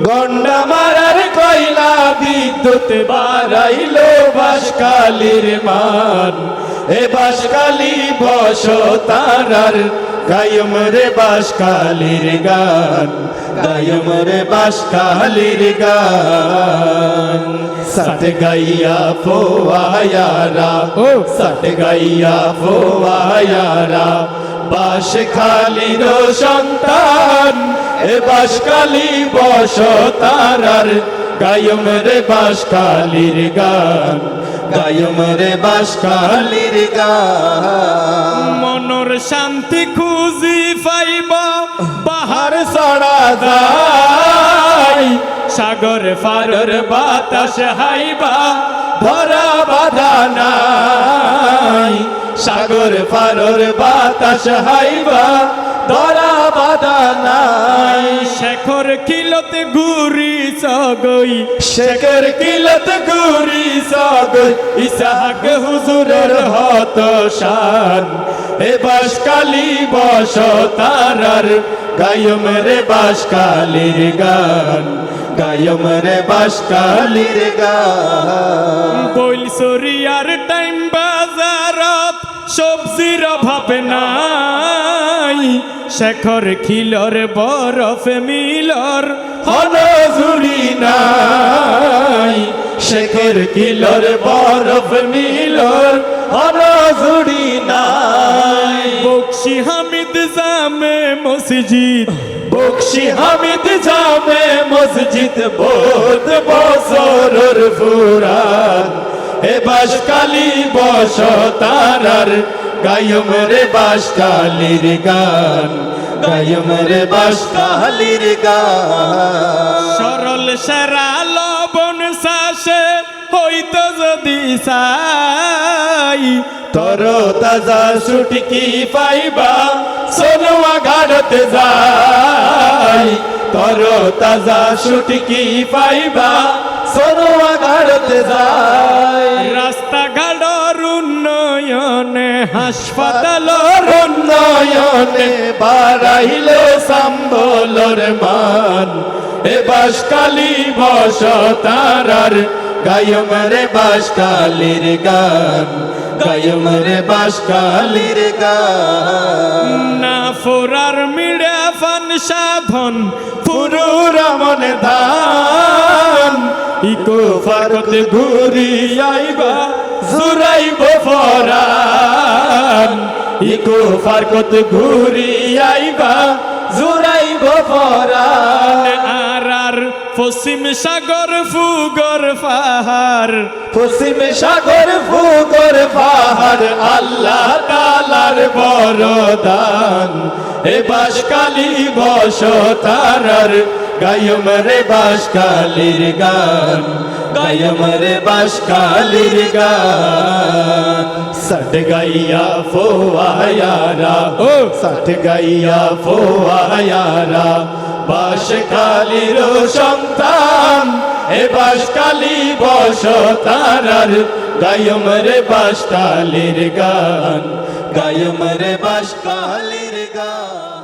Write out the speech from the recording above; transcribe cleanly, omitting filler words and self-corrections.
গন্ডা মারার কয়লা বিদ্যুৎ বাড়াইলো বাঁশখালীর মান। এ বাঁশখালী বসতারার গায়ম রে বাঁশখালীর গান, গায়ম রে বাঁশখালীর গান। সাট গাইয়া ফোয়ায়ারা, সাট গাইয়া ফোয়ায়ারা, বাঁশখালীর সন্তান। এ বাঁশখালী বসতারার গায়ম রে বাঁশখালীর গান, গায়ম রে বাঁশখালীর গান। মনর শান্তি খুঁজি পাইবা বাহার ছড়া যায়, সাগর ফারর বাতাস হাইবা ধরা বাধা নাই। সাগর ফারর বাতাস হাইবা ধরা বাধা নাই। শেখর কিলত গুরি চগই, শেখর কিলত গুরি সগই, ইসাহাক হুজুরের হত শান। এ বাঁশখালী বসতারার গায়ম রে বাঁশখালীর গান, গায়ম রে বাঁশখালীর গান। বইল সরিয়ার টাইম বাজারত সবজির অভাব নাই। শেখর খিলর বরফ মিলর হনজুরি নাই। শেখর কিলর বরফ মিলর হনজুরি নাই। বকশি হামিদ জামে মসজিদ, বকশি হামিদ জামে মসজিদ বোধ বছরের ফুরান। এ বাঁশখালী বসতারার গায়ম রে বাঁশখালীর গান, গায়ম রে বাঁশখালীর গান। সরল সেরা লবণ চাষে হইতো যদি চাই, তর তাজা সুটকি পাইবা সোনুয়া ঘাটতে যাই। তর তাজা সুটকি পাইবা সোনুয়া ঘাটতে যাই। রাস্তাঘাটর উন্নয়নে হাসপাতালর উন্নয়নে বাড়াইলে সম্বলর মান। এ বাঁশখালী বসতারার গায়ম রে বাঁশখালীর গান, গায়ম রে বাঁশখালীর গান। না ফোরার মিড়া ফান সাধন পুরুর মনে ধান। ইকো ফারত ঘুরি আইবা জুরাইব ফরান। ইকো ফারকত ঘুরি আইবা জুরাইব ফরান। আর পশ্চিম সাগর ফুগর পাহাড়, পশ্চিম সাগর ফুগর পাহাড় আল্লাহ তাআলার বরদান। এ বাঁশখালী বসতারার গায়ম রে বাঁশখালীর গান, গায়ম রে বাঁশখালীর গান। সাট গাইয়া ফোয়ায়ারা, ও সাট গাইয়া ফোয়ায়ারা, বাঁশখালীর সন্তান। এ বাঁশখালী বসতারার গায়ম রে বাঁশখালীর গান, গায়ম রে বাঁশখালীর গান।